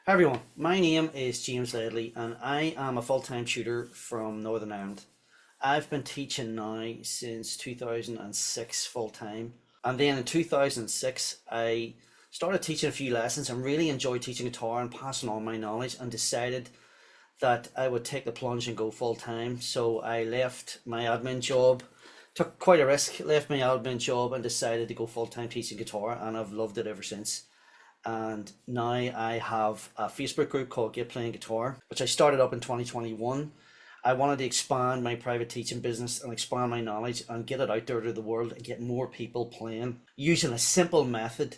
Hi everyone, my name is James Ledley and I am a full-time tutor from Northern Ireland. I've been teaching now since 2006 full-time, and then in 2006 I started teaching a few lessons and really enjoyed teaching guitar and passing on my knowledge, and decided that I would take the plunge and go full-time. So I left my admin job, took quite a risk, left my admin job and decided to go full-time teaching guitar, and I've loved it ever since. And now I have a Facebook group called Get Playing Guitar, which I started up in 2021. I wanted to expand my private teaching business and expand my knowledge and get it out there to the world and get more people playing using a simple method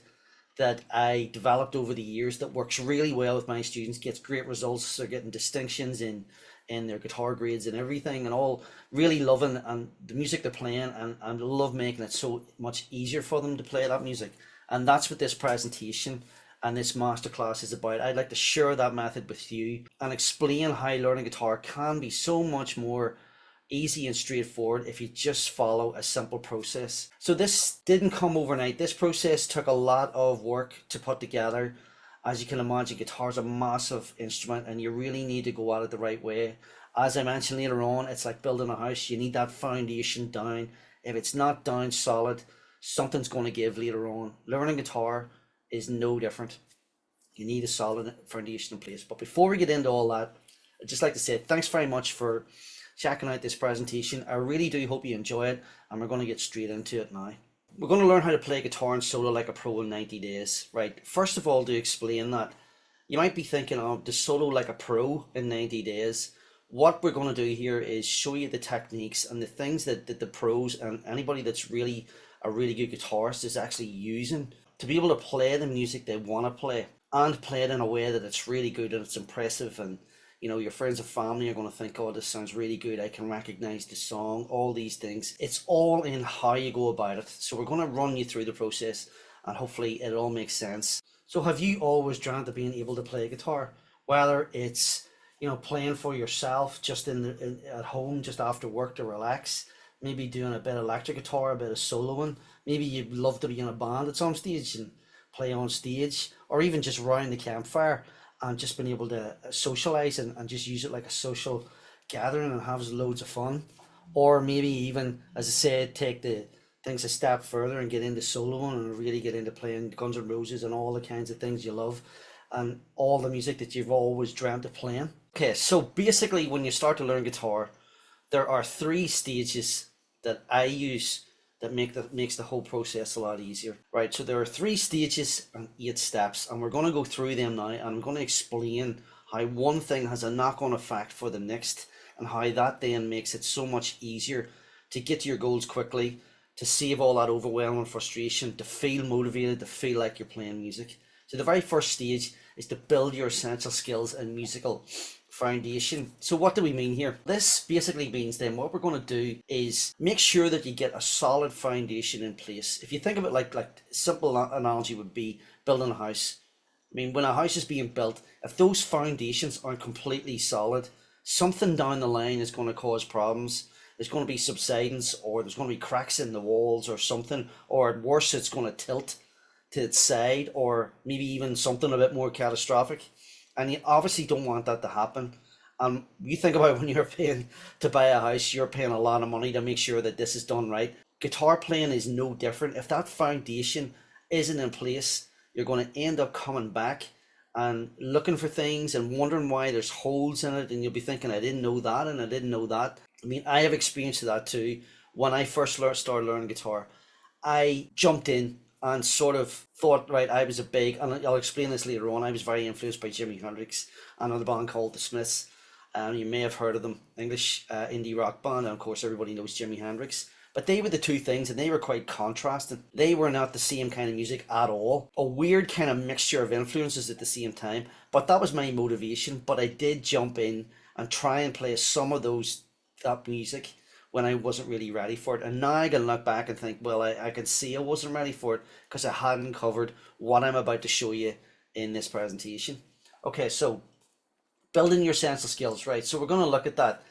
that I developed over the years that works really well with my students, gets great results. They're getting distinctions in their guitar grades and everything, and all really loving and the music they're playing, and love making it so much easier for them to play that music. And that's what this presentation and this masterclass is about. I'd like to share that method with you and explain how learning guitar can be so much more easy and straightforward if you just follow a simple process. So this didn't come overnight. This process took a lot of work to put together. As you can imagine, guitar is a massive instrument and you really need to go at it the right way. As I mentioned later on, it's like building a house. You need that foundation down. If it's not down solid, something's going to give later on. Learning guitar is no different. You need a solid foundation in place. But before we get into all that, I'd just like to say thanks very much for checking out this presentation. I really do hope you enjoy it, and we're going to get straight into it now. We're going to learn how to play guitar and solo like a pro in 90 days. Right, first of all, to explain that, you might be thinking, oh, to solo like a pro in 90 days. What we're going to do here is show you the techniques and the things that the pros and anybody that's really a really good guitarist is actually using to be able to play the music they want to play, and play it in a way that it's really good and it's impressive, and you know your friends and family are going to think, oh, this sounds really good, I can recognize the song, all these things. It's all in how you go about it. So we're going to run you through the process and hopefully it all makes sense. So have you always dreamt of being able to play guitar? Whether it's, you know, playing for yourself just at home just after work to relax, maybe doing a bit of electric guitar, a bit of soloing. Maybe you'd love to be in a band at some stage and play on stage, or even just round the campfire and just being able to socialize and just use it like a social gathering and have loads of fun. Or maybe even, as I said, take the things a step further and get into soloing and really get into playing Guns N' Roses and all the kinds of things you love and all the music that you've always dreamt of playing. Okay, so basically when you start to learn guitar, there are three stages that I use that makes the whole process a lot easier. Right, so there are three stages and 8 steps, and we're going to go through them now, and I'm going to explain how one thing has a knock-on effect for the next, and how that then makes it so much easier to get to your goals quickly, to save all that overwhelming frustration, to feel motivated, to feel like you're playing music. So the very first stage is to build your essential skills and musical foundation. So what do we mean here? This basically means then what we're going to do is make sure that you get a solid foundation in place. If you think of it like simple analogy would be building a house. I mean, when a house is being built, if those foundations aren't completely solid, something down the line is going to cause problems. There's going to be subsidence, or there's going to be cracks in the walls or something, or at worst it's going to tilt to its side, or maybe even something a bit more catastrophic. And you obviously don't want that to happen. You think about when you're paying to buy a house, you're paying a lot of money to make sure that this is done right. Guitar playing is no different. If that foundation isn't in place, you're going to end up coming back and looking for things and wondering why there's holes in it, and you'll be thinking, I didn't know that and I didn't know that. I mean, I have experience of that too. When I first started learning guitar, I jumped in and sort of thought, right, I was a big, and I'll explain this later on, I was very influenced by Jimi Hendrix and another band called the Smiths. You may have heard of them, English indie rock band, and of course everybody knows Jimi Hendrix. But they were the two things, and they were quite contrasting. They were not the same kind of music at all. A weird kind of mixture of influences at the same time. But that was my motivation. But I did jump in and try and play some of that music when I wasn't really ready for it. And now I can look back and think, well, I can see I wasn't ready for it because I hadn't covered what I'm about to show you in this presentation. Okay, so building your essential skills, right? So we're going to look at that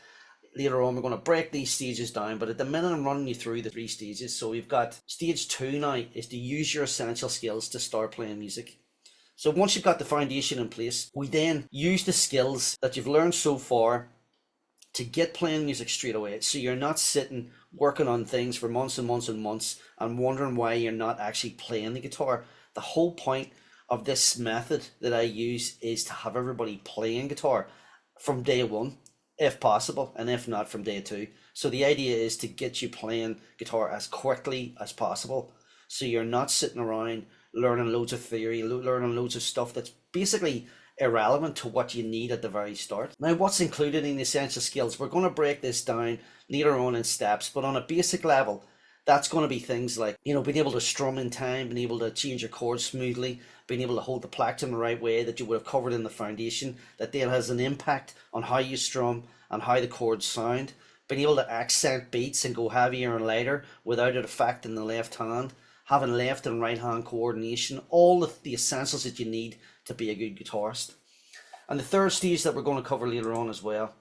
later on. We're going to break these stages down, but at the minute I'm running you through the 3 stages. So we've got stage 2 now is to use your essential skills to start playing music. So once you've got the foundation in place, we then use the skills that you've learned so far to get playing music straight away. So you're not sitting working on things for months and months and months and wondering why you're not actually playing the guitar. The whole point of this method that I use is to have everybody playing guitar from day one, if possible, and if not, from day two. So the idea is to get you playing guitar as quickly as possible, so you're not sitting around learning loads of theory, learning loads of stuff that's basically irrelevant to what you need at the very start. Now, what's included in the essential skills? We're going to break this down later on in steps, but on a basic level, that's going to be things like, you know, being able to strum in time, being able to change your chords smoothly, being able to hold the plectrum the right way that you would have covered in the foundation, that then has an impact on how you strum and how the chords sound, being able to accent beats and go heavier and lighter without it affecting the left hand, having left and right hand coordination, all of the essentials that you need to be a good guitarist. And the third stage that we're going to cover later on as well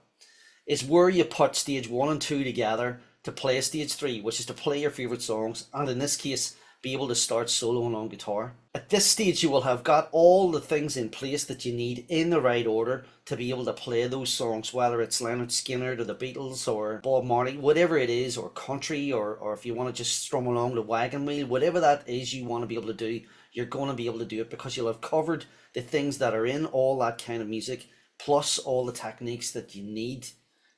is where you put stage 1 and 2 together to play stage 3, which is to play your favourite songs, and in this case, be able to start soloing on guitar. At this stage, you will have got all the things in place that you need in the right order to be able to play those songs, whether it's Leonard Skinner or the Beatles or Bob Marley, whatever it is, or country, or if you want to just strum along the wagon wheel, whatever that is you want to be able to do, you're going to be able to do it because you'll have covered the things that are in all that kind of music, plus all the techniques that you need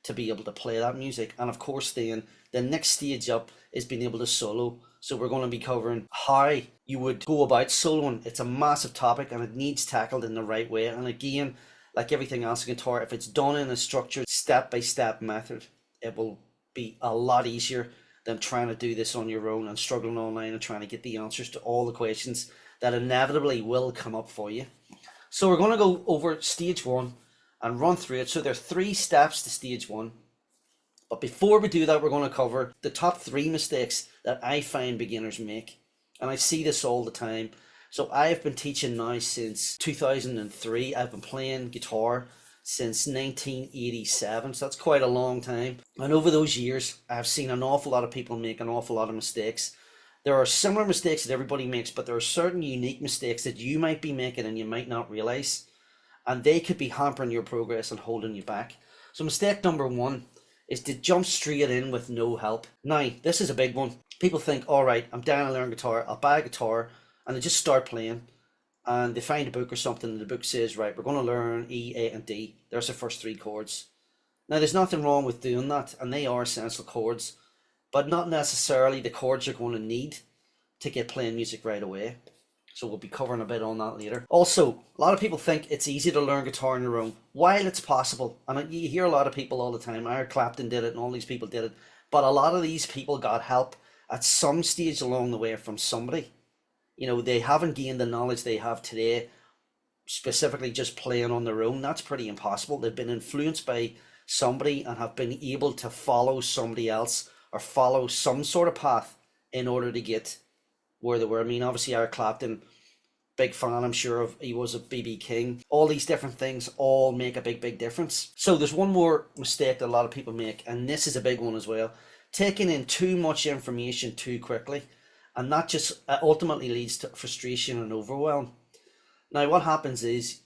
to be able to play that music. And of course then the next stage up is being able to solo. So we're going to be covering how you would go about soloing. It's a massive topic and it needs tackled in the right way. And again, like everything else in guitar, if it's done in a structured step-by-step method, it will be a lot easier than trying to do this on your own and struggling online and trying to get the answers to all the questions that inevitably will come up for you. So we're going to go over stage 1 and run through it. So there are 3 steps to stage 1. But before we do that, we're going to cover the top 3 mistakes that I find beginners make. And I see this all the time. So I have been teaching now since 2003. I've been playing guitar since 1987. So that's quite a long time. And over those years, I've seen an awful lot of people make an awful lot of mistakes. There are similar mistakes that everybody makes, but there are certain unique mistakes that you might be making and you might not realize. And they could be hampering your progress and holding you back. So mistake number 1 is to jump straight in with no help. Now, this is a big one. People think, all right, I'm down to learn guitar, I'll buy a guitar, and they just start playing. And they find a book or something, and the book says, right, we're going to learn E, A, and D. There's the first 3 chords. Now, there's nothing wrong with doing that, and they are essential chords, but not necessarily the chords you're going to need to get playing music right away. So we'll be covering a bit on that later. Also, a lot of people think it's easy to learn guitar on your own. While it's possible, and you hear a lot of people all the time, Eric Clapton did it and all these people did it, but a lot of these people got help at some stage along the way from somebody. You know, they haven't gained the knowledge they have today, specifically just playing on their own. That's pretty impossible. They've been influenced by somebody and have been able to follow somebody else or follow some sort of path in order to get where they were. I mean, obviously Eric Clapton, big fan, I'm sure, of, he was a BB King. All these different things all make a big difference. So there's one more mistake that a lot of people make, and this is a big one as well. Taking in too much information too quickly, and that just ultimately leads to frustration and overwhelm. Now what happens is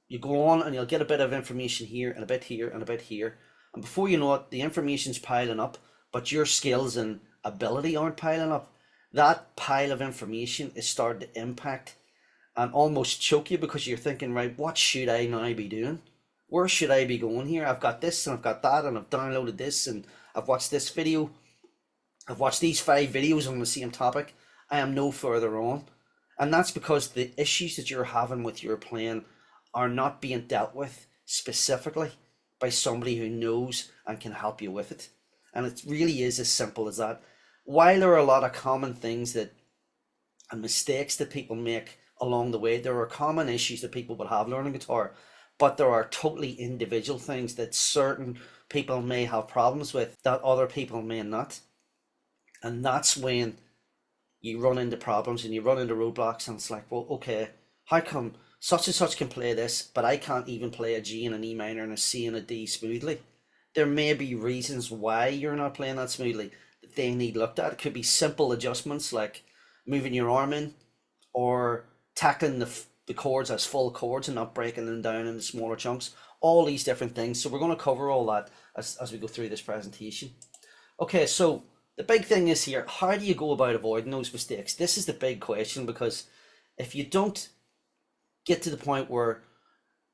you go on and you'll get a bit of information here and a bit here and a bit here, and before you know it, the information's piling up, but your skills and ability aren't piling up. That pile of information is starting to impact and almost choke you, because you're thinking, right, what should I now be doing? Where should I be going here? I've got this and I've got that and I've downloaded this and I've watched this video. I've watched these 5 videos on the same topic. I am no further on. And that's because the issues that you're having with your playing are not being dealt with specifically by somebody who knows and can help you with it. And it really is as simple as that. While there are a lot of common things that and mistakes that people make along the way, there are common issues that people will have learning guitar, but there are totally individual things that certain people may have problems with that other people may not. And that's when you run into problems and you run into roadblocks, and it's like, well, okay, how come such and such can play this, but I can't even play a G and an E minor and a C and a D smoothly? There may be reasons why you're not playing that smoothly that they need looked at. It could be simple adjustments like moving your arm in, or tackling the chords as full chords and not breaking them down into smaller chunks. All these different things. So we're going to cover all that as we go through this presentation. Okay, so the big thing is here, how do you go about avoiding those mistakes? This is the big question, because if you don't get to the point where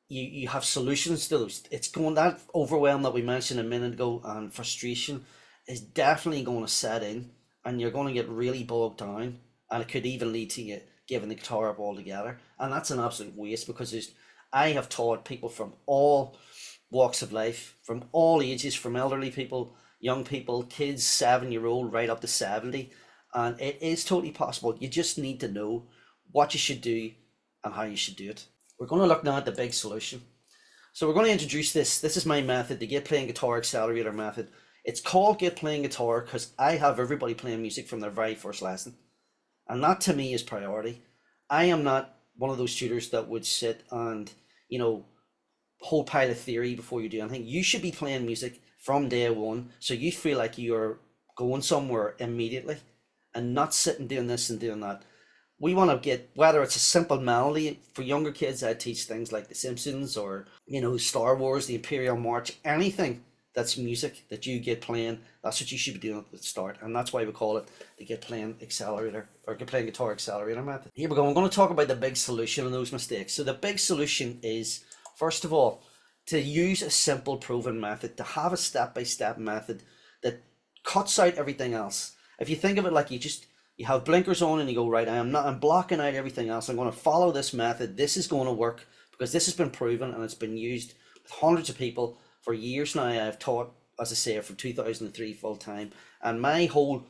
you have solutions to those, it's going, that overwhelm that we mentioned a minute ago and frustration is definitely going to set in, and you're going to get really bogged down, and it could even lead to you giving the guitar up altogether. And that's an absolute waste, because I have taught people from all walks of life, from all ages, from elderly people, young people, kids, 7-year-old right up to 70, and it is totally possible. You just need to know what you should do and how you should do it. We're going to look now at the big solution. So we're going to introduce this. This is my method, the Get Playing Guitar Accelerator method. It's called Get Playing Guitar because I have everybody playing music from their very first lesson. And that to me is priority. I am not one of those tutors that would sit and, you know, whole pile of theory before you do anything. You should be playing music from day one, so you feel like you're going somewhere immediately and not sitting doing this and doing that. We want to get, whether it's a simple melody for younger kids, I teach things like The Simpsons or, you know, Star Wars, the Imperial March, anything that's music that you get playing, that's what you should be doing at the start. And that's why we call it the Get Playing Accelerator, or Get Playing Guitar Accelerator method. Here we go. I'm going to talk about the big solution on those mistakes. So the big solution is, first of all, to use a simple proven method, to have a step-by-step method that cuts out everything else. If you think of it like you have blinkers on and you go, right, I'm blocking out everything else. I'm going to follow this method. This is going to work because this has been proven and it's been used with hundreds of people for years now. I've taught, as I say, from 2003 full time. And my whole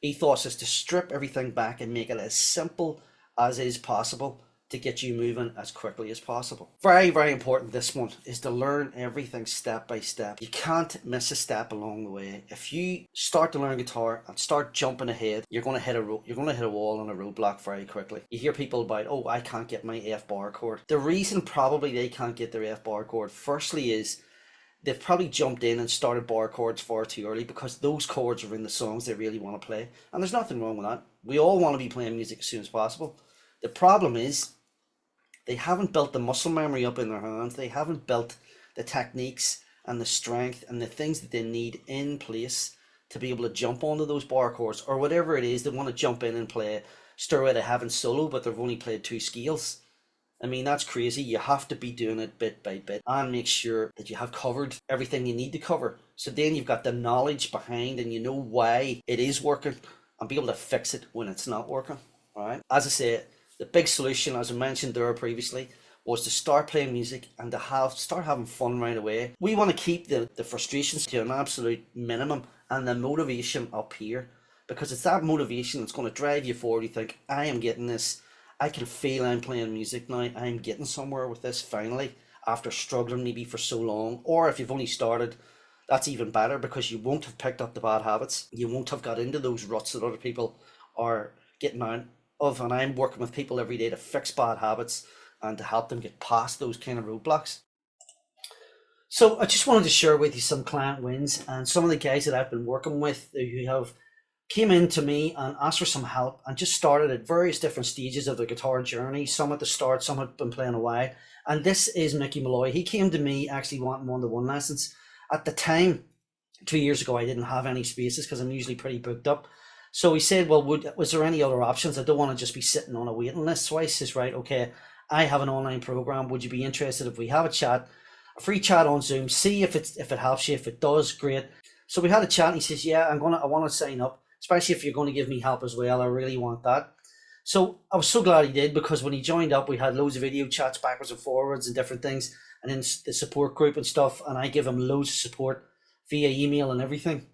ethos is to strip everything back and make it as simple as is possible to get you moving as quickly as possible. Very, very important, this one, is to learn everything step by step. You can't miss a step along the way. If you start to learn guitar and start jumping ahead, you're going to hit a wall and a roadblock very quickly. You hear people about, oh, I can't get my F bar chord. The reason probably they can't get their F bar chord, firstly, is they've probably jumped in and started bar chords far too early, because those chords are in the songs they really want to play. And there's nothing wrong with that. We all want to be playing music as soon as possible. The problem is they haven't built the muscle memory up in their hands. They haven't built the techniques and the strength and the things that they need in place to be able to jump onto those bar chords, or whatever it is. They want to jump in and play Stairway to Heaven solo, but they've only played 2 scales. I mean, that's crazy. You have to be doing it bit by bit and make sure that you have covered everything you need to cover. So then you've got the knowledge behind and you know why it is working and be able to fix it when it's not working. All right. As I say, the big solution, as I mentioned there previously, was to start playing music and to start having fun right away. We want to keep the frustrations to an absolute minimum and the motivation up here, because it's that motivation that's going to drive you forward. You think, I am getting this. I can feel I'm playing music now. I'm getting somewhere with this finally, after struggling maybe for so long. Or if you've only started, that's even better, because you won't have picked up the bad habits. You won't have got into those ruts that other people are getting out of. And I'm working with people every day to fix bad habits and to help them get past those kind of roadblocks. So I just wanted to share with you some client wins and some of the guys that I've been working with who have came in to me and asked for some help and just started at various different stages of the guitar journey. Some at the start, some had been playing a while. And this is Mickey Malloy. He came to me actually wanting one-to-one lessons. At the time, 2 years ago, I didn't have any spaces because I'm usually pretty booked up. So he said, well, was there any other options? I don't want to just be sitting on a waiting list. So I says, right, okay, I have an online program. Would you be interested if we have a chat, a free chat on Zoom, see if it helps you? If it does, great. So we had a chat and he says, yeah, I want to sign up, especially if you're going to give me help as well. I really want that. So I was so glad he did, because when he joined up, we had loads of video chats backwards and forwards and different things, and then the support group and stuff. And I give him loads of support via email and everything.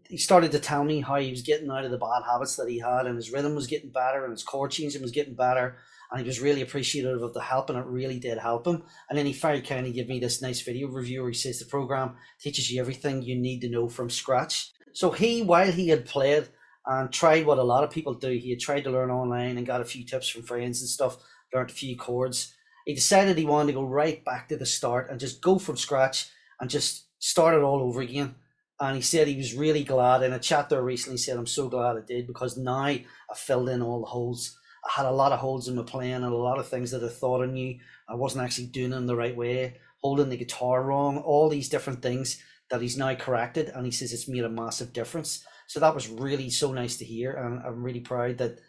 He started to tell me how he was getting out of the bad habits that he had, and his rhythm was getting better and his chord changing was getting better. And he was really appreciative of the help, and it really did help him. And then he very kindly gave me this nice video review where he says the program teaches you everything you need to know from scratch. So while he had played and tried what a lot of people do, he had tried to learn online and got a few tips from friends and stuff, learned a few chords. He decided he wanted to go right back to the start and just go from scratch and just start it all over again. And he said he was really glad. In a chat there recently, he said, I'm so glad I did, because now I filled in all the holes I had a lot of holes in my playing and a lot of things that I thought I knew. I wasn't actually doing them the right way, holding the guitar wrong, all these different things that he's now corrected. And he says it's made a massive difference. So that was really so nice to hear. And I'm really proud that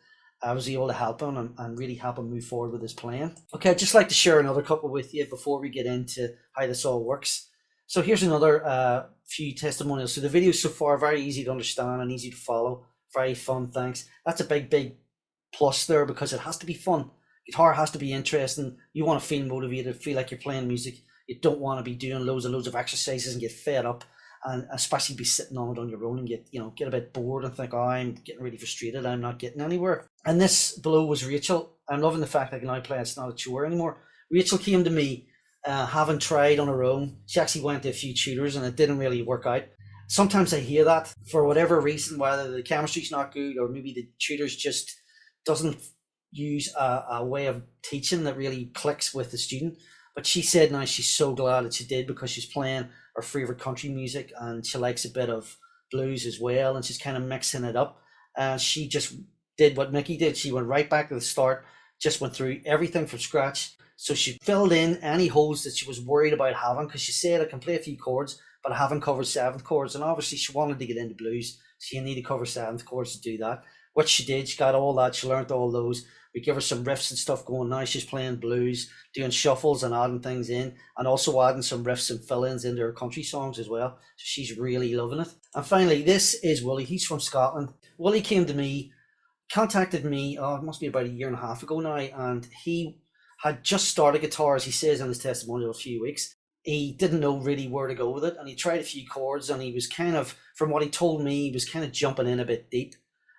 I was able to help him and really help him move forward with his playing. Okay, I'd just like to share another couple with you before we get into how this all works. So here's another few testimonials. So the videos so far, very easy to understand and easy to follow. Very fun, thanks. That's a big plus there because it has to be fun. Guitar has to be interesting. You want to feel motivated, feel like you're playing music. You don't want to be doing loads of exercises and get fed up, and especially be sitting on it on your own and get a bit bored and think, oh, I'm getting really frustrated, I'm not getting anywhere. And this below was Rachel. I'm loving the fact that I can now play It's Not a Chore anymore. Rachel came to me having tried on her own. She actually went to a few tutors and it didn't really work out. Sometimes I hear that for whatever reason, whether the chemistry's not good or maybe the tutors just doesn't use a way of teaching that really clicks with the student. But she said now she's so glad that she did because she's playing her favorite country music and she likes a bit of blues as well, and she's kind of mixing it up. And she just did what Mickey did. She went right back to the start, just went through everything from scratch. So she filled in any holes that she was worried about having, because she said, I can play a few chords, but I haven't covered seventh chords. And obviously she wanted to get into blues, so you need to cover seventh chords to do that, which she did. She got all that, she learned all those. We give her some riffs and stuff going. Now she's playing blues, doing shuffles and adding things in, and also adding some riffs and fill-ins into her country songs as well. So she's really loving it. And finally, this is Willie. He's from Scotland. Willie came to me, contacted me, it must be about a year and a half ago now, and he had just started guitar, as he says in his testimonial, a few weeks. He didn't know really where to go with it, and he tried a few chords, and he was kind of, from what he told me, he was kind of jumping in a bit deep.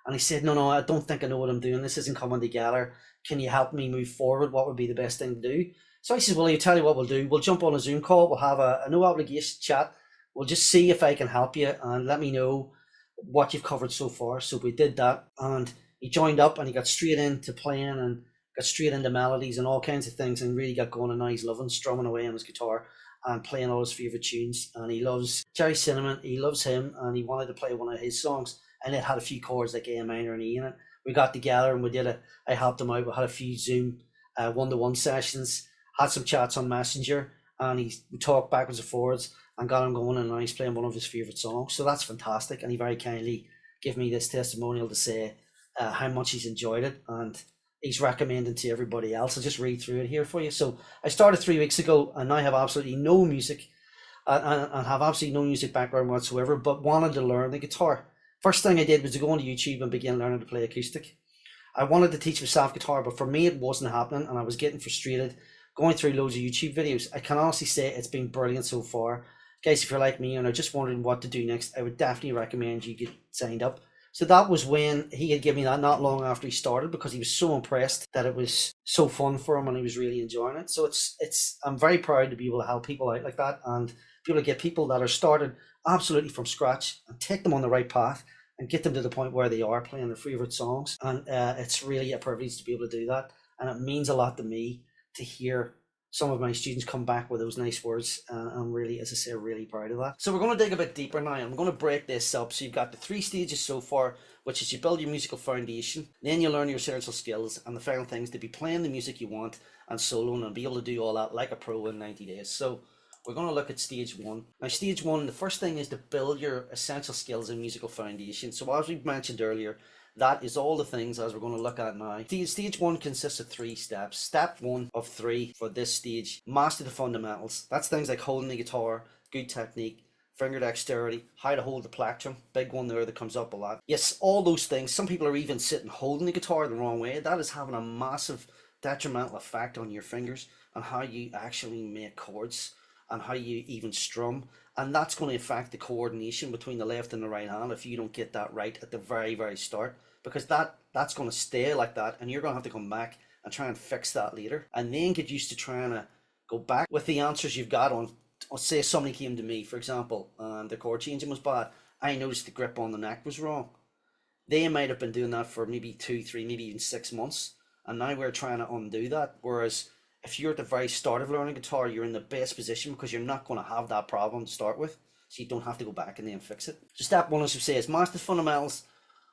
And he said, no, I don't think I know what I'm doing. This isn't coming together. Can you help me move forward? What would be the best thing to do? So I said, well, you tell you what we'll do. We'll jump on a Zoom call. We'll have a no obligation chat. We'll just see if I can help you and let me know what you've covered so far. So we did that, and he joined up and he got straight into playing and got straight into melodies and all kinds of things and really got going. And now he's loving strumming away on his guitar and playing all his favourite tunes. And he loves Jerry Cinnamon. He loves him, and he wanted to play one of his songs. And it had a few chords like A minor and E in it. We got together and I helped him out. We had a few Zoom one-to-one sessions, had some chats on Messenger, and we talked backwards and forwards and got him going, and now he's playing one of his favourite songs. So that's fantastic. And he very kindly gave me this testimonial to say how much he's enjoyed it, and he's recommending to everybody else. I'll just read through it here for you. So I started 3 weeks ago, and I have absolutely no music and have absolutely no music background whatsoever, but wanted to learn the guitar. First thing I did was to go onto YouTube and begin learning to play acoustic. I wanted to teach myself guitar, but for me it wasn't happening, and I was getting frustrated going through loads of YouTube videos. I can honestly say it's been brilliant so far. Guys, if you're like me and are just wondering what to do next, I would definitely recommend you get signed up. So that was when he had given me that not long after he started, because he was so impressed that it was so fun for him and he was really enjoying it. So I'm very proud to be able to help people out like that and be able to get people that are started absolutely from scratch and take them on the right path and get them to the point where they are playing their favorite songs. And it's really a privilege to be able to do that. And it means a lot to me to hear some of my students come back with those nice words. I'm really, as I say, really proud of that. So we're going to dig a bit deeper now. I'm going to break this up. So you've got the 3 stages so far, which is you build your musical foundation, then you learn your essential skills, and the final thing is to be playing the music you want and soloing and be able to do all that like a pro in 90 days. So we're going to look at stage 1. Now, stage 1, the first thing is to build your essential skills and musical foundation. So as we mentioned earlier, that is all the things as we're going to look at now. Stage 1 consists of 3 steps. Step 1 of 3 for this stage, master the fundamentals. That's things like holding the guitar, good technique, finger dexterity, how to hold the plectrum, big one there that comes up a lot. Yes, all those things. Some people are even sitting holding the guitar the wrong way. That is having a massive detrimental effect on your fingers and how you actually make chords and how you even strum, and that's going to affect the coordination between the left and the right hand if you don't get that right at the very start, because that's going to stay like that, and you're going to have to come back and try and fix that later, and then get used to trying to go back with the answers you've got on. Say somebody came to me, for example, and the chord changing was bad. I noticed the grip on the neck was wrong. They might have been doing that for maybe 2, 3, maybe even 6 months, and now we're trying to undo that. Whereas if you're at the very start of learning guitar, you're in the best position because you're not going to have that problem to start with, so you don't have to go back and then fix it. So step 1, as we say, is master fundamentals,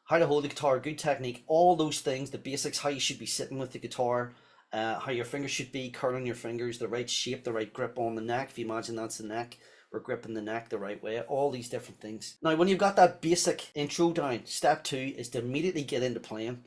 how to hold the guitar, good technique, all those things, the basics, how you should be sitting with the guitar, how your fingers should be, curling your fingers, the right shape, the right grip on the neck. If you imagine that's the neck, we're gripping the neck the right way, all these different things. Now, when you've got that basic intro down, step 2 is to immediately get into playing.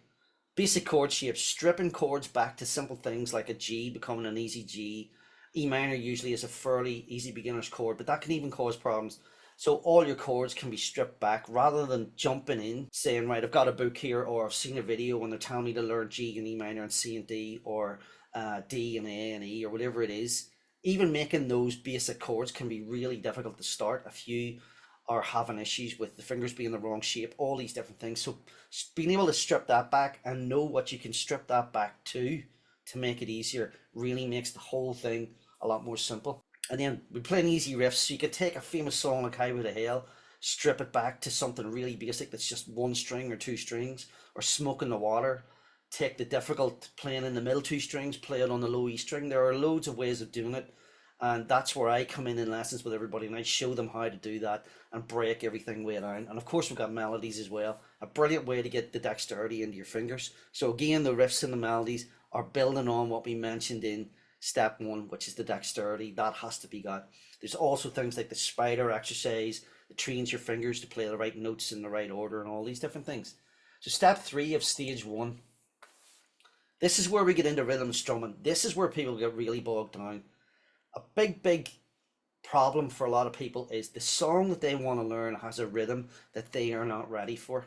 Basic chord shapes, stripping chords back to simple things like a G becoming an easy G. E minor usually is a fairly easy beginner's chord, but that can even cause problems. So all your chords can be stripped back rather than jumping in saying, right, I've got a book here, or I've seen a video when they're telling me to learn G and E minor and C and D, or D and A and E, or whatever it is. Even making those basic chords can be really difficult to start if you are having issues with the fingers being the wrong shape, all these different things. So being able to strip that back and know what you can strip that back to make it easier really makes the whole thing a lot more simple. And then we play an easy riffs, so you could take a famous song like Highway to Hell, strip it back to something really basic that's just 1 string or 2 strings, or Smoke in the Water. Take the difficult playing in the middle 2 strings, play it on the low E string. There are loads of ways of doing it, and that's where I come in lessons with everybody, and I show them how to do that and break everything way down. And of course we've got melodies as well, a brilliant way to get the dexterity into your fingers. So again, the riffs and the melodies are building on what we mentioned in step 1, which is the dexterity. That has to be got. There's also things like the spider exercise that trains your fingers to play the right notes in the right order and all these different things. So step 3 of stage 1, this is where we get into rhythm strumming. This is where people get really bogged down. A big problem for a lot of people is the song that they want to learn has a rhythm that they are not ready for,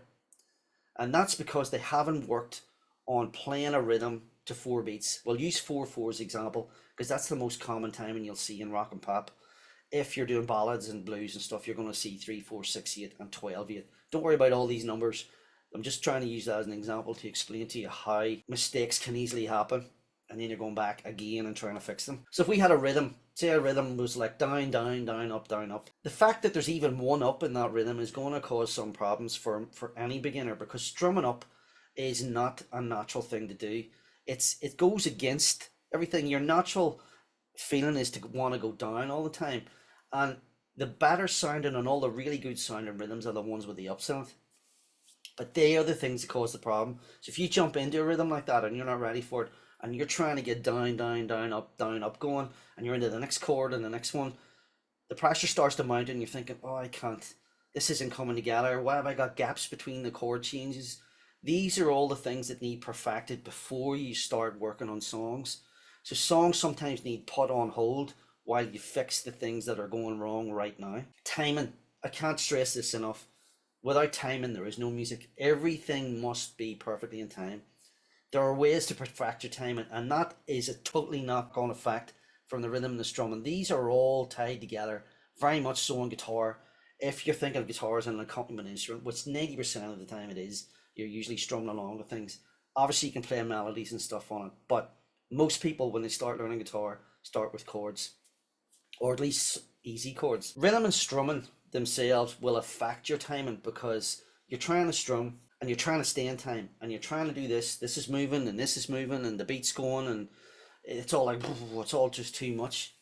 and that's because they haven't worked on playing a rhythm to 4 beats. We'll use 4/4 as example because that's the most common timing you'll see in rock and pop. If you're doing ballads and blues and stuff, you're going to see 3, 4, 6, 8 and 12/8. Don't worry about all these numbers. I'm just trying to use that as an example to explain to you how mistakes can easily happen, and then you're going back again and trying to fix them. So if we had a rhythm, say a rhythm was like down, down, down, up, down, up. The fact that there's even 1 up in that rhythm is going to cause some problems for any beginner, because strumming up is not a natural thing to do. It goes against everything. Your natural feeling is to want to go down all the time, and the better sounding and all the really good sounding rhythms are the ones with the up sound. But they are the things that cause the problem. So if you jump into a rhythm like that and you're not ready for it, and you're trying to get down, down, down, up going, and you're into the next chord and the next one, the pressure starts to mount and you're thinking, oh, I can't, this isn't coming together. Why have I got gaps between the chord changes? These are all the things that need perfected before you start working on songs. So songs sometimes need put on hold while you fix the things that are going wrong right now. Timing, I can't stress this enough. Without timing, there is no music. Everything must be perfectly in time. There are ways to perfect your timing, and that is a totally knock-on effect from the rhythm and the strumming. These are all tied together, very much so on guitar. If you're thinking of guitar as an accompaniment instrument, which 90% of the time it is, you're usually strumming along with things. Obviously you can play melodies and stuff on it, but most people when they start learning guitar start with chords, or at least easy chords. Rhythm and strumming themselves will affect your timing, because you're trying to strum and you're trying to stay in time, and you're trying to do this is moving and this is moving and the beat's going, and it's all like, it's all just too much,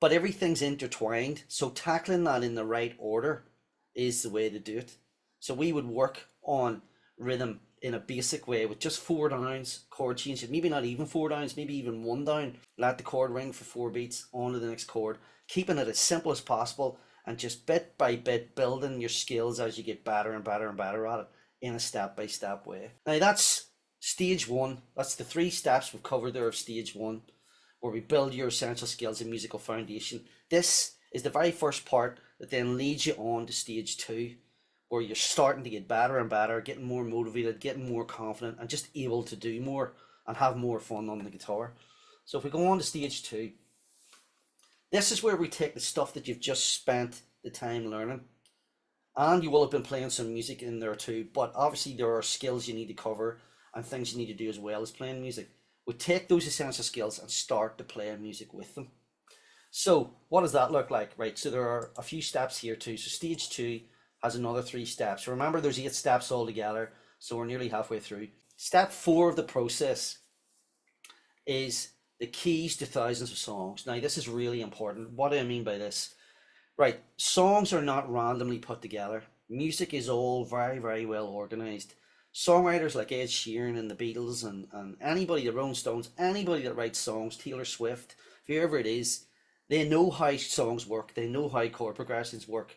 but everything's intertwined. So tackling that in the right order is the way to do it. So we would work on rhythm in a basic way with just 4 downs, chord changes, maybe not even 4 downs, maybe even 1 down, let the chord ring for 4 beats, on to the next chord, keeping it as simple as possible, and just bit by bit building your skills as you get better and better and better at it in a step-by-step way. Now that's stage 1. That's the 3 steps we've covered there of stage 1, where we build your essential skills and musical foundation. This is the very first part that then leads you on to stage 2, where you're starting to get better and better, getting more motivated, getting more confident, and just able to do more and have more fun on the guitar. So if we go on to stage 2, this is where we take the stuff that you've just spent the time learning, and you will have been playing some music in there too, but obviously there are skills you need to cover and things you need to do as well as playing music. We take those essential skills and start to play music with them. So what does that look like? Right, so there are a few steps here too. So stage 2 has another 3 steps. Remember, there's 8 steps altogether, so we're nearly halfway through. Step 4 of the process is the keys to thousands of songs. Now this is really important. What do I mean by this? Right, songs are not randomly put together. Music is all very, very well organized. Songwriters like Ed Sheeran and the Beatles and anybody, the Rolling Stones, anybody that writes songs, Taylor Swift, whoever it is, they know how songs work. They know how chord progressions work.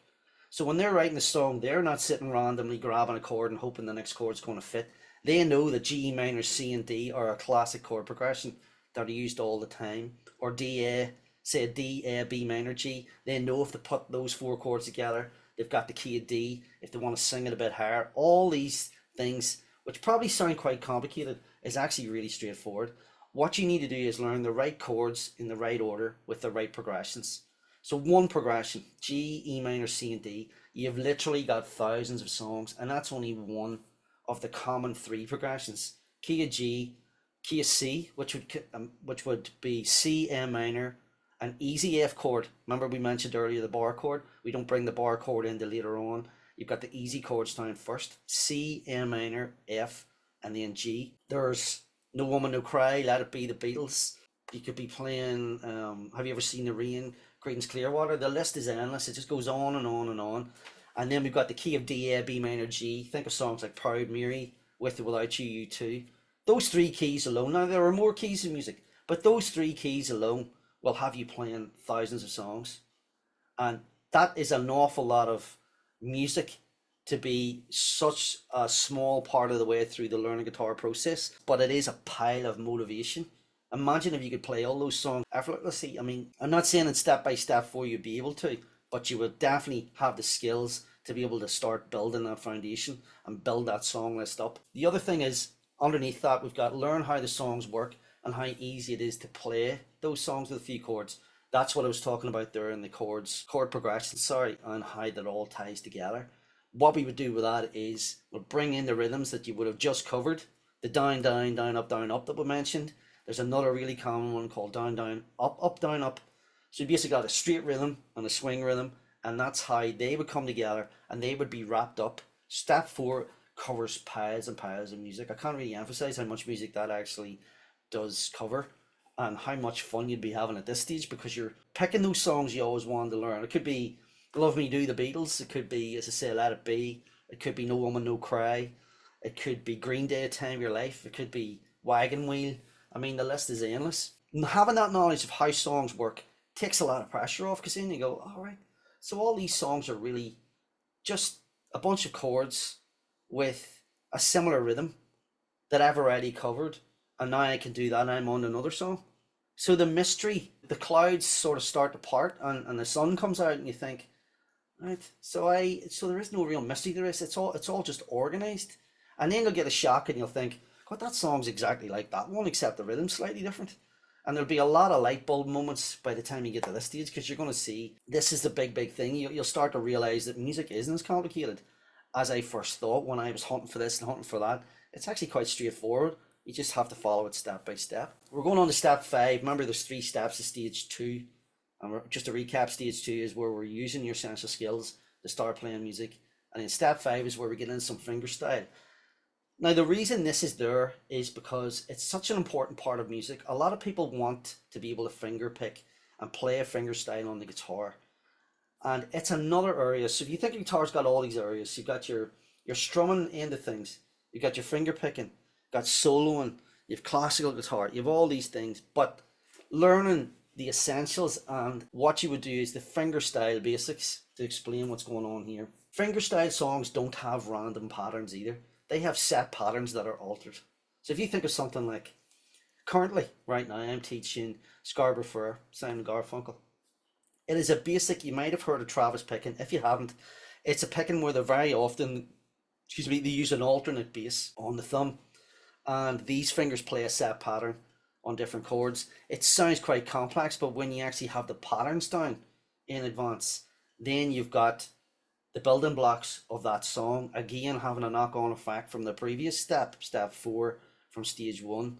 So when they're writing a song, they're not sitting randomly grabbing a chord and hoping the next chord's going to fit. They know that G minor, C, and D are a classic chord progression that are used all the time. Or D, A, say D, A, B minor, G. They know if they put those four chords together, they've got the key of D. If they want to sing it a bit higher, all these things, which probably sound quite complicated, is actually really straightforward. What you need to do is learn the right chords in the right order with the right progressions. So one progression, G, E minor, C, and D, you've literally got thousands of songs, and that's only one of the common three progressions. Key of G, key of C, which would be C, M minor, an easy F chord. Remember we mentioned earlier the bar chord? We don't bring the bar chord into later on. You've got the easy chords down first. C, M minor, F, and then G. There's No Woman No Cry, Let It Be, the Beatles. You could be playing, have you ever seen The Rain, Creedence Clearwater? The list is endless. It just goes on and on and on. And then we've got the key of D, A, B minor, G. Think of songs like Proud Mary, With or Without You, U2. Those three keys alone. Now there are more keys in music, but those three keys alone will have you playing thousands of songs. And that is an awful lot of music to be such a small part of the way through the learning guitar process, but it is a pile of motivation. Imagine if you could play all those songs effortlessly. I mean, I'm not saying it's step by step for you to be able to, but you would definitely have the skills to be able to start building that foundation and build that song list up. The other thing is, underneath that, we've got learn how the songs work and how easy it is to play those songs with a few chords. That's what I was talking about there in the chord progression, sorry, and how that all ties together. What we would do with that is we'll bring in the rhythms that you would have just covered, the down, down, down, up that we mentioned. There's another really common one called down, down, up, down, up. So you basically got a straight rhythm and a swing rhythm, and that's how they would come together and they would be wrapped up. Step 4 covers piles and piles of music. I can't really emphasize how much music that actually does cover and how much fun you'd be having at this stage, because you're picking those songs you always wanted to learn. It could be Love Me Do, the Beatles. It could be, as I say, Let It Be. It could be No Woman No Cry. It could be Green Day, Time of Your Life. It could be Wagon Wheel. I mean, the list is endless. And having that knowledge of how songs work takes a lot of pressure off, because then you go, all right, so all these songs are really just a bunch of chords with a similar rhythm that I've already covered, and now I can do that and I'm on another song. So the mystery, the clouds sort of start to part, and the sun comes out, and you think, right, so there is no real mystery to this. It's all just organized, and then you'll get a shock and you'll think, God, that song's exactly like that one, except the rhythm's slightly different. And there'll be a lot of light bulb moments by the time you get to this stage, because you're going to see this is the big thing. You'll start to realize that music isn't as complicated as I first thought when I was hunting for this and hunting for that. It's actually quite straightforward. You just have to follow it step by step. We're going on to step 5. Remember, there's 3 steps to stage 2. And just to recap, stage 2 is where we're using your essential skills to start playing music. And then step 5 is where we get in some fingerstyle. Now, the reason this is there is because it's such an important part of music. A lot of people want to be able to finger pick and play a fingerstyle on the guitar. And it's another area. So if you think your guitar's got all these areas, you've got your strumming end of things, you've got your finger picking, you've got soloing, you've classical guitar, you've all these things. But learning the essentials and what you would do is the fingerstyle basics to explain what's going on here. Fingerstyle songs don't have random patterns either. They have set patterns that are altered. So if you think of something like, currently, right now, I'm teaching Scarborough Fair, Simon Garfunkel. It is a basic, you might have heard of Travis picking. If you haven't, it's a picking where they're very often, they use an alternate bass on the thumb. And these fingers play a set pattern on different chords. It sounds quite complex, but when you actually have the patterns down in advance, then you've got the building blocks of that song, again having a knock-on effect from the previous step 4 from stage 1,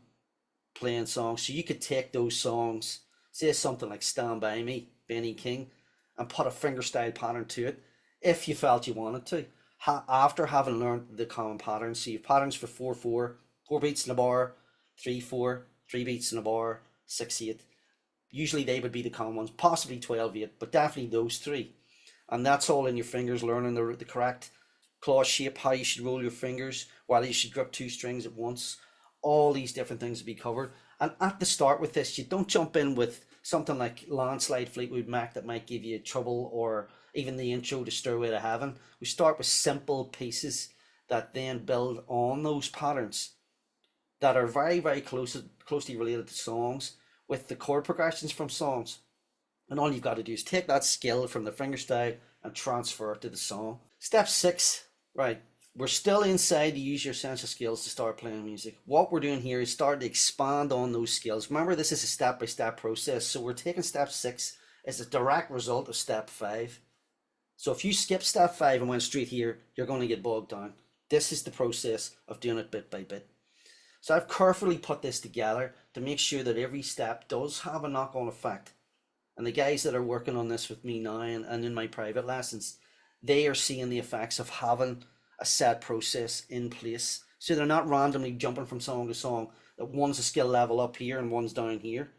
playing songs. So you could take those songs, say something like Stand By Me, Benny King, and put a fingerstyle pattern to it if you felt you wanted to, after having learned the common patterns. So you have patterns for 4/4, 4 beats in a bar, 3/4, 3 beats in a bar, 6/8. Usually they would be the common ones, possibly 12/8, but definitely those 3. And that's all in your fingers, learning the correct claw shape, how you should roll your fingers, whether you should grip two strings at once. All these different things will be covered. And at the start with this, you don't jump in with something like Landslide Fleetwood Mac that might give you trouble, or even the intro to Stairway to Heaven. We start with simple pieces that then build on those patterns that are very, very closely related to songs, with the chord progressions from songs. And all you've got to do is take that skill from the fingerstyle and transfer it to the song. Step 6, right, we're still inside the use your essential skills to start playing music. What we're doing here is start to expand on those skills. Remember, this is a step-by-step process, so we're taking step 6 as a direct result of step 5. So if you skip step 5 and went straight here, you're going to get bogged down. This is the process of doing it bit by bit. So I've carefully put this together to make sure that every step does have a knock-on effect. And the guys that are working on this with me now and in my private lessons, they are seeing the effects of having a set process in place. So they're not randomly jumping from song to song, that one's a skill level up here and one's down here.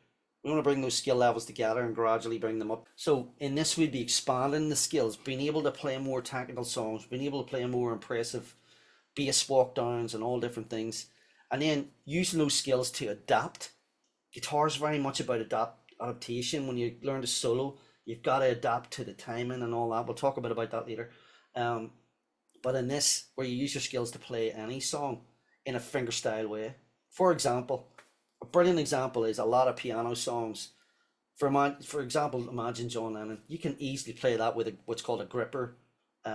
We want to bring those skill levels together and gradually bring them up. So in this, we'd be expanding the skills, being able to play more technical songs, being able to play more impressive bass walk downs and all different things. And then using those skills to adapt. Guitar is very much about adaptation. When you learn to solo, you've got to adapt to the timing and all that. We'll talk a bit about that later. But in this, where you use your skills to play any song in a fingerstyle way. For example, a brilliant example is a lot of piano songs. For example, Imagine John Lennon. You can easily play that with what's called a gripper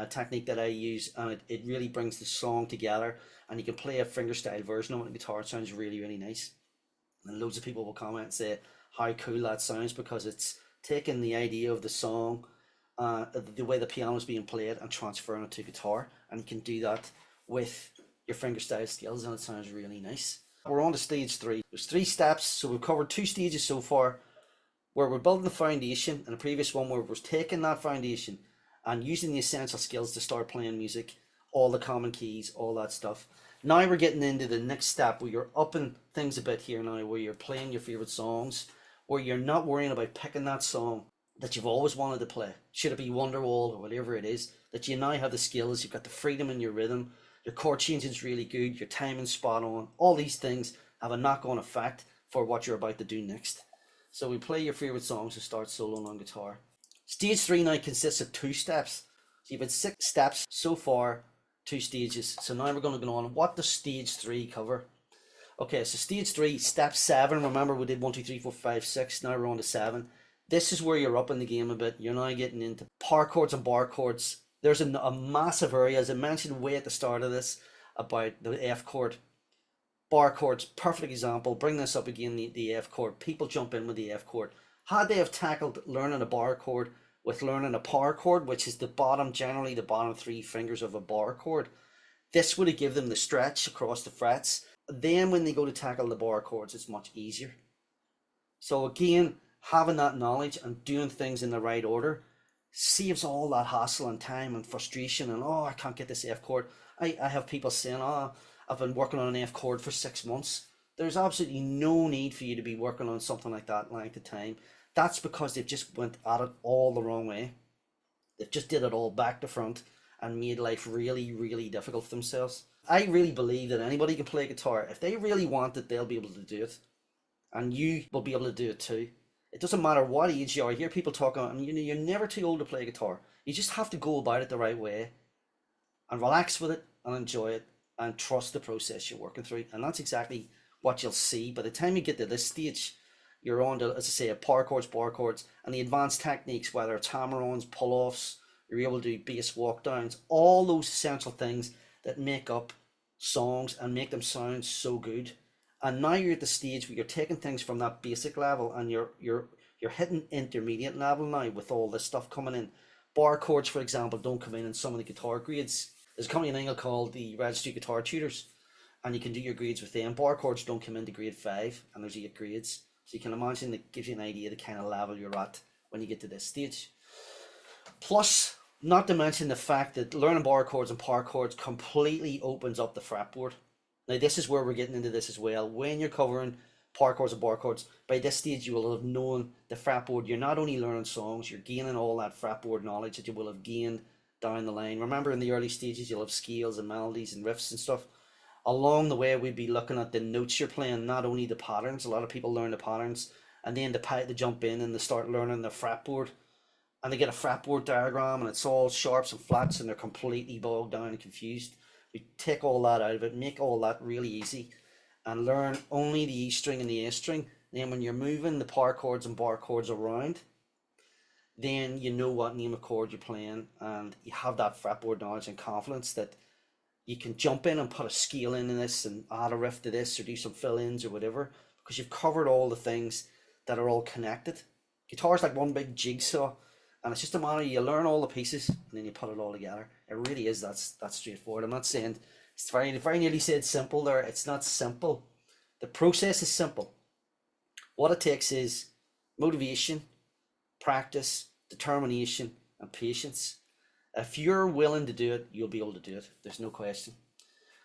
technique that I use, and it really brings the song together, and you can play a fingerstyle version of it on guitar. It sounds really, really nice. And loads of people will comment and say how cool that sounds, because it's taking the idea of the song, the way the piano is being played, and transferring it to guitar. And you can do that with your fingerstyle skills, and it sounds really nice. We're on to stage 3. There's 3 steps, so we've covered 2 stages so far, where we're building the foundation, and the previous one where we're taking that foundation and using the essential skills to start playing music, all the common keys, all that stuff. Now we're getting into the next step, where you're upping things a bit here now, where you're playing your favorite songs, where you're not worrying about picking that song that you've always wanted to play. Should it be Wonderwall or whatever it is, that you now have the skills, you've got the freedom in your rhythm, your chord changing is really good, your timing's spot on. All these things have a knock-on effect for what you're about to do next. So we play your favorite songs and start soloing on guitar. Stage 3 now consists of 2 steps. So you've had 6 steps so far, 2 stages. So now we're going to go on. What does stage 3 cover? Okay, so stage 3, step 7. Remember, we did 1, 2, 3, 4, 5, 6. Now we're on to 7. This is where you're up in the game a bit. You're now getting into power chords and bar chords. There's a massive area, as I mentioned way at the start of this, about the F chord. Bar chords, perfect example. Bring this up again, the F chord. People jump in with the F chord. Had they have tackled learning a bar chord with learning a power chord, which is generally the bottom 3 fingers of a bar chord, this would have given them the stretch across the frets. Then when they go to tackle the bar chords, it's much easier. So again, having that knowledge and doing things in the right order saves all that hassle and time and frustration and, oh, I can't get this F chord. I have people saying, oh, I've been working on an F chord for 6 months. There's absolutely no need for you to be working on something like that length of time. That's because they've just went at it all the wrong way. They've just did it all back to front and made life really, really difficult for themselves. I really believe that anybody can play guitar. If they really want it, they'll be able to do it. And you will be able to do it too. It doesn't matter what age you are. I hear people talking, and you're never too old to play guitar. You just have to go about it the right way and relax with it and enjoy it and trust the process you're working through. And that's exactly what you'll see. By the time you get to this stage, you're on to, as I say, power chords, bar chords, and the advanced techniques, whether it's hammer-ons, pull-offs, you're able to do bass walk-downs, all those essential things that make up songs and make them sound so good. And now you're at the stage where you're taking things from that basic level and you're hitting intermediate level now with all this stuff coming in. Bar chords, for example, don't come in some of the guitar grades. There's a company in England called the Registry Guitar Tutors, and you can do your grades with them. Bar chords don't come into grade 5, and there's 8 grades. So you can imagine it gives you an idea of the kind of level you're at when you get to this stage. Plus, not to mention the fact that learning bar chords and power chords completely opens up the fretboard. Now this is where we're getting into this as well. When you're covering power chords and bar chords, by this stage you will have known the fretboard. You're not only learning songs, you're gaining all that fretboard knowledge that you will have gained down the line. Remember, in the early stages, you'll have scales and melodies and riffs and stuff. Along the way, we'd be looking at the notes you're playing, not only the patterns. A lot of people learn the patterns, and then they jump in and they start learning the fretboard, and they get a fretboard diagram, and it's all sharps and flats, and they're completely bogged down and confused. We take all that out of it, make all that really easy, and learn only the E string and the A string. Then when you're moving the power chords and bar chords around, then you know what name of chord you're playing, and you have that fretboard knowledge and confidence that you can jump in and put a scale in this and add a riff to this or do some fill-ins or whatever, because you've covered all the things that are all connected. Guitar's like one big jigsaw, and it's just a matter of you learn all the pieces and then you put it all together. It really is that straightforward. I'm not saying it's very nearly said simple there. It's not simple. The process is simple. What it takes is motivation, practice, determination, and patience. If you're willing to do it, you'll be able to do it. There's no question.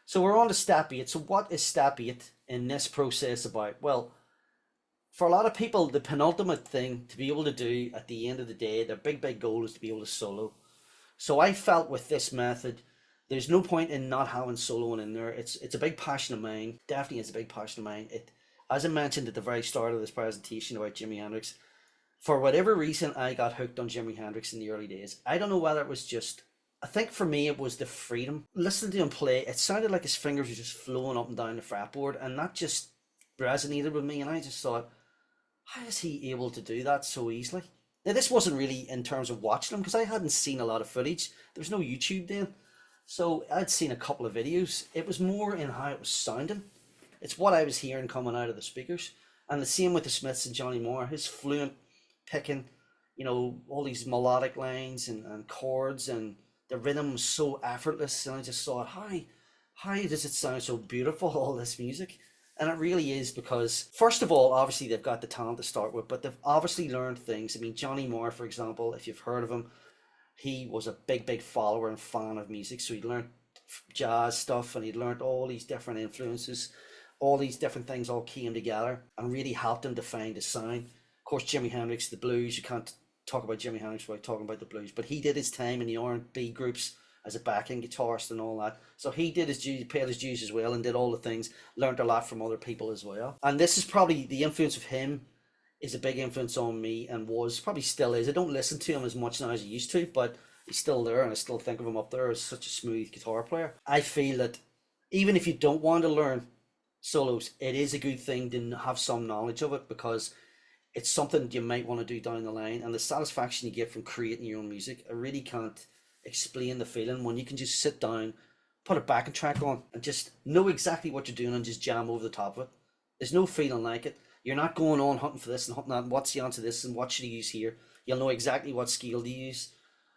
So we're on to step 8. So what is step 8 in this process about? Well, for a lot of people, the penultimate thing to be able to do at the end of the day, their big goal is to be able to solo. So I felt with this method, there's no point in not having soloing in there. It's a big passion of mine. Definitely is a big passion of mine. As I mentioned at the very start of this presentation about Jimi Hendrix, for whatever reason, I got hooked on Jimi Hendrix in the early days. I don't know whether it was just, I think for me it was the freedom. Listening to him play, it sounded like his fingers were just flowing up and down the fretboard, and that just resonated with me, and I just thought, how is he able to do that so easily? Now, this wasn't really in terms of watching him, because I hadn't seen a lot of footage. There was no YouTube then. So I'd seen a couple of videos. It was more in how it was sounding. It's what I was hearing coming out of the speakers. And the same with the Smiths and Johnny Marr, his fluent picking, you know, all these melodic lines and chords, and the rhythm was so effortless. And I just thought, how does it sound so beautiful, all this music? And it really is because, first of all, obviously they've got the talent to start with, but they've obviously learned things. I mean, Johnny Marr, for example, if you've heard of him, he was a big follower and fan of music. So he'd learned jazz stuff, and he'd learned all these different influences. All these different things all came together and really helped him to find a sound. Of course, Jimi Hendrix, the blues, you can't talk about Jimi Hendrix without talking about the blues, but he did his time in the R&B groups as a backing guitarist and all that. So he did his dues, paid his dues as well, and did all the things, learned a lot from other people as well. And this is probably the influence of him is a big influence on me, and was, probably still is. I don't listen to him as much now as I used to, but he's still there, and I still think of him up there as such a smooth guitar player. I feel that even if you don't want to learn solos, it is a good thing to have some knowledge of it, because it's something you might want to do down the line, and the satisfaction you get from creating your own music, I really can't explain the feeling when you can just sit down, put a backing track on, and just know exactly what you're doing and just jam over the top of it. There's no feeling like it. You're not going on hunting for this and hunting that, and what's the answer to this and what should you use here. You'll know exactly what scale to use,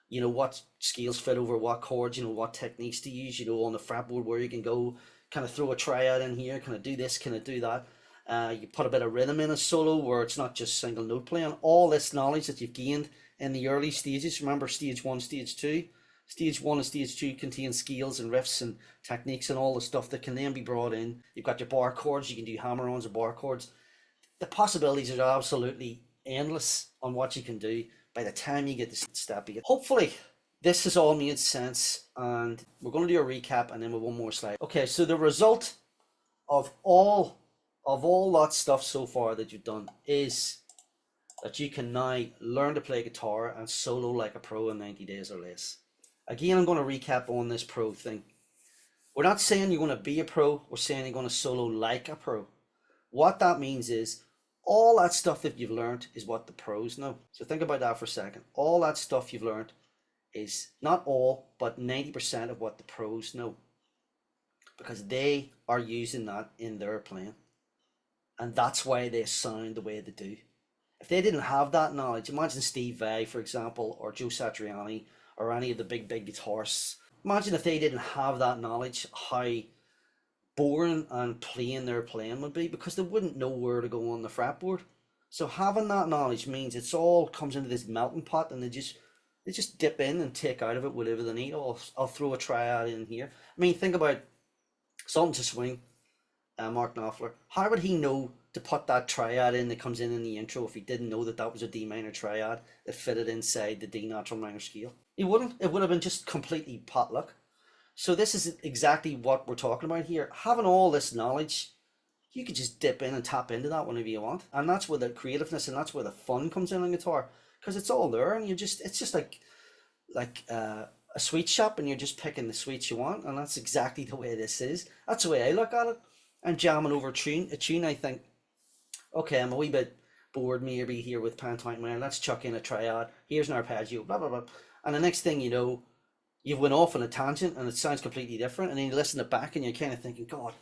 you know what scales fit over what chords, you know what techniques to use, you know, on the fretboard where you can go, kind of throw a triad in here, can I do this, can I do that? You put a bit of rhythm in a solo where it's not just single note playing. All this knowledge that you've gained in the early stages, remember stage 1, stage 2. Stage 1 and stage 2 contain scales and riffs and techniques and all the stuff that can then be brought in. You've got your bar chords, you can do hammer-ons or bar chords. The possibilities are absolutely endless on what you can do by the time you get to step 8. Hopefully this has all made sense, and we're going to do a recap and then with one more slide. Okay, so the result of all that stuff so far that you've done is that you can now learn to play guitar and solo like a pro in 90 days or less. Again, I'm going to recap on this pro thing. We're not saying you're going to be a pro, we're saying you're going to solo like a pro. What that means is all that stuff that you've learned is what the pros know. So think about that for a second. All that stuff you've learned is not all, but 90% of what the pros know, because they are using that in their playing, and that's why they sound the way they do. If they didn't have that knowledge, imagine Steve Vai, for example, or Joe Satriani, or any of the big guitarists. Imagine if they didn't have that knowledge, how boring and plain their playing would be, because they wouldn't know where to go on the fretboard. So having that knowledge means it's all comes into this melting pot, and they just dip in and take out of it whatever they need. I'll throw a triad in here. I mean, think about Something to Swing. Mark Knopfler. How would he know to put that triad in that comes in the intro if he didn't know that that was a D minor triad that fitted inside the D natural minor scale? He wouldn't. It would have been just completely potluck. So this is exactly what we're talking about here. Having all this knowledge, you could just dip in and tap into that whenever you want, and that's where the creativeness and that's where the fun comes in on guitar, because it's all there, and it's just like a sweet shop, and you're just picking the sweets you want, and that's exactly the way this is. That's the way I look at it. I'm jamming over a tune. I think, okay, I'm a wee bit bored maybe here with pantomime. Let's chuck in a triad. Here's an arpeggio, blah blah blah, and the next thing you know, you've went off on a tangent, and it sounds completely different. And then you listen it back, and you're kind of thinking, God,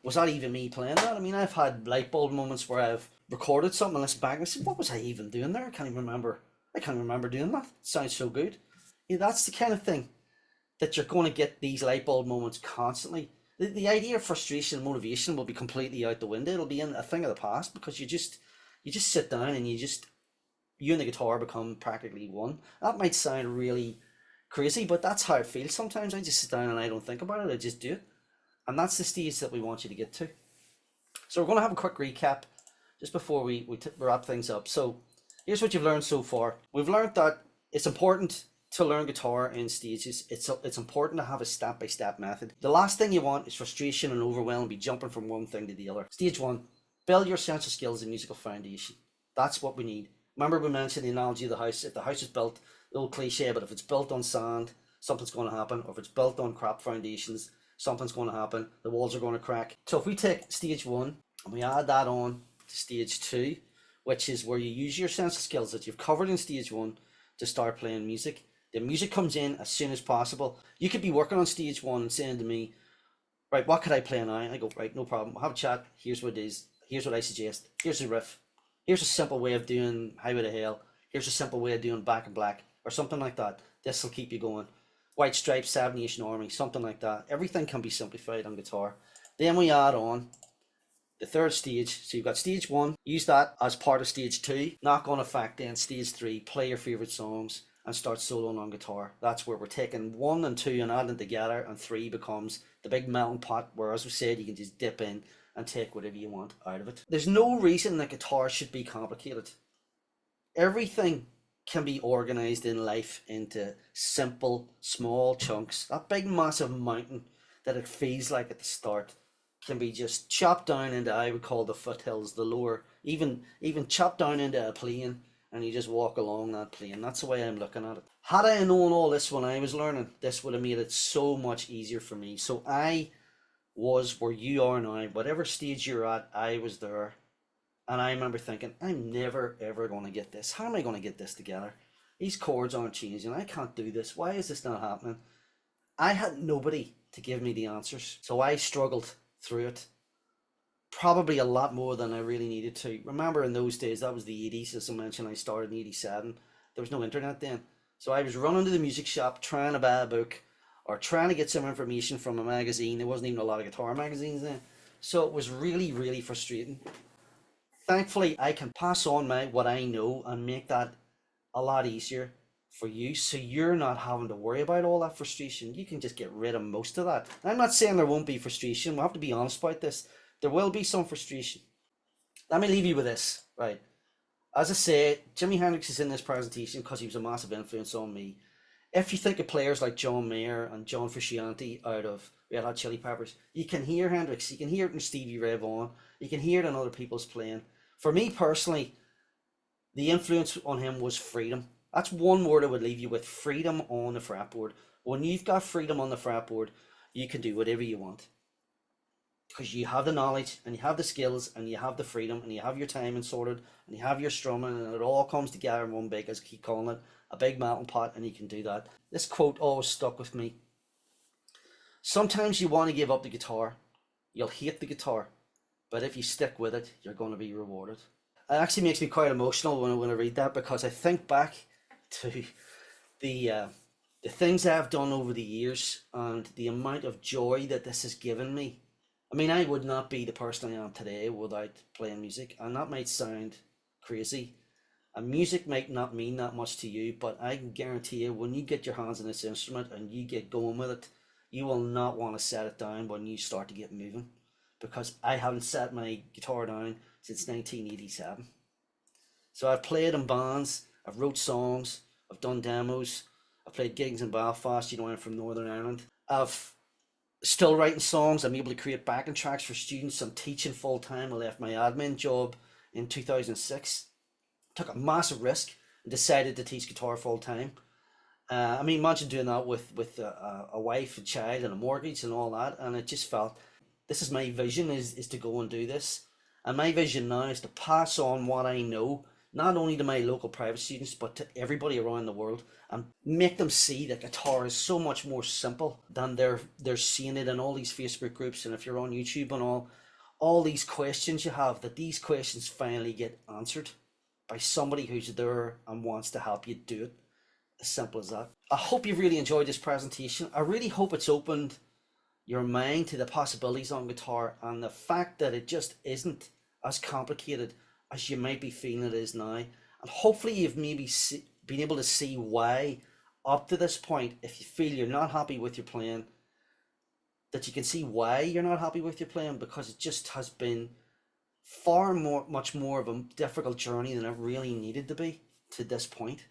was that even me playing that? I mean, I've had light bulb moments where I've recorded something and listened back and I said, what was I even doing there? I can't even remember. I can't remember doing that. It sounds so good. Yeah, that's the kind of thing that you're going to get, these light bulb moments constantly. The idea of frustration and motivation will be completely out the window. It'll be a thing of the past, because you just sit down and you and the guitar become practically one. That might sound really crazy, but that's how it feels sometimes. I just sit down and I don't think about it. I just do it. And that's the stage that we want you to get to. So we're going to have a quick recap just before we wrap things up. So here's what you've learned so far. We've learned that it's important to learn guitar in stages. It's important to have a step-by-step method. The last thing you want is frustration and overwhelm, be jumping from one thing to the other. Stage one, build your sense of skills and musical foundation. That's what we need. Remember, we mentioned the analogy of the house. If the house is built, the old cliche, but if it's built on sand, something's going to happen. Or if it's built on crap foundations, something's going to happen. The walls are going to crack. So if we take stage one and we add that on to stage two, which is where you use your sense of skills that you've covered in stage one to start playing music. The music comes in as soon as possible. You could be working on stage one and saying to me, right, what could I play now? I go, right, no problem. We'll have a chat. Here's what it is. Here's what I suggest. Here's the riff. Here's a simple way of doing Highway to Hell. Here's a simple way of doing Back in Black, or something like that. This will keep you going. White Stripes, Seven Nation Army, something like that. Everything can be simplified on guitar. Then we add on the third stage. So you've got stage one, use that as part of stage two. Knock-on effect then stage three, play your favorite songs and start soloing on guitar. That's where we're taking one and two and adding together, and three becomes the big melting pot where, as we said, you can just dip in and take whatever you want out of it. There's no reason that guitar should be complicated. Everything can be organized in life into simple, small chunks. That big, massive mountain that it feels like at the start can be just chopped down into, I would call the foothills, the lower, even chopped down into a plane, and you just walk along that plane. That's the way I'm looking at it. Had I known all this when I was learning, this would have made it so much easier for me. So I was where you are now. Whatever stage you're at, I was there. And I remember thinking, I'm never ever going to get this. How am I going to get this together? These chords aren't changing. I can't do this. Why is this not happening? I had nobody to give me the answers. So I struggled through it. Probably a lot more than I really needed to. Remember, in those days, that was the 80s, as I mentioned. I started in 87. There was no internet then. So I was running to the music shop trying to buy a book or trying to get some information from a magazine. There wasn't even a lot of guitar magazines then. So it was really, really frustrating. Thankfully, I can pass on what I know and make that a lot easier for you, so you're not having to worry about all that frustration. You can just get rid of most of that. I'm not saying there won't be frustration. We'll have to be honest about this. There will be some frustration. Let me leave you with this, right? As I say, Jimi Hendrix is in this presentation because he was a massive influence on me. If you think of players like John Mayer and John Frusciante out of Red Hot Chili Peppers, you can hear Hendrix, you can hear it in Stevie Ray Vaughan, you can hear it in other people's playing. For me personally, the influence on him was freedom. That's one word I would leave you with: freedom on the fretboard. When you've got freedom on the fretboard, you can do whatever you want. Because you have the knowledge, and you have the skills, and you have the freedom, and you have your timing sorted, and you have your strumming, and it all comes together in one big, as I keep calling it, a big melting pot, and you can do that. This quote always stuck with me. Sometimes you want to give up the guitar. You'll hate the guitar. But if you stick with it, you're going to be rewarded. It actually makes me quite emotional when I read that, because I think back to the things I've done over the years and the amount of joy that this has given me. I mean, I would not be the person I am today without playing music, and that might sound crazy. And music might not mean that much to you, but I can guarantee you, when you get your hands on this instrument and you get going with it, you will not want to set it down when you start to get moving. because I haven't set my guitar down since 1987. So I've played in bands, I've wrote songs, I've done demos, I've played gigs in Belfast, you know, I'm from Northern Ireland. I've still writing songs, I'm able to create backing tracks for students, I'm teaching full time. I left my admin job in 2006, took a massive risk and decided to teach guitar full time. I mean, imagine doing that with a wife, a child, and a mortgage and all that. And it just felt, this is my vision, is to go and do this. And my vision now is to pass on what I know, not only to my local private students, but to everybody around the world, and make them see that guitar is so much more simple than they're seeing it in all these Facebook groups. And if you're on YouTube and all these questions you have, that these questions finally get answered by somebody who's there and wants to help you do it. As simple as that. I hope you've really enjoyed this presentation. I really hope it's opened your mind to the possibilities on guitar and the fact that it just isn't as complicated as you might be feeling it is now. And hopefully you've maybe been able to see why, up to this point, if you feel you're not happy with your playing, that you can see why you're not happy with your playing, because it just has been much more of a difficult journey than it really needed to be to this point.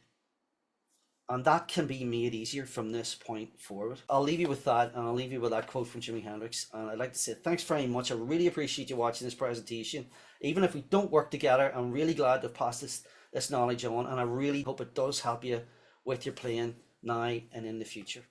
And that can be made easier from this point forward. I'll leave you with that, and I'll leave you with that quote from Jimi Hendrix. And I'd like to say thanks very much. I really appreciate you watching this presentation. Even if we don't work together, I'm really glad to pass this knowledge on, and I really hope it does help you with your playing now and in the future.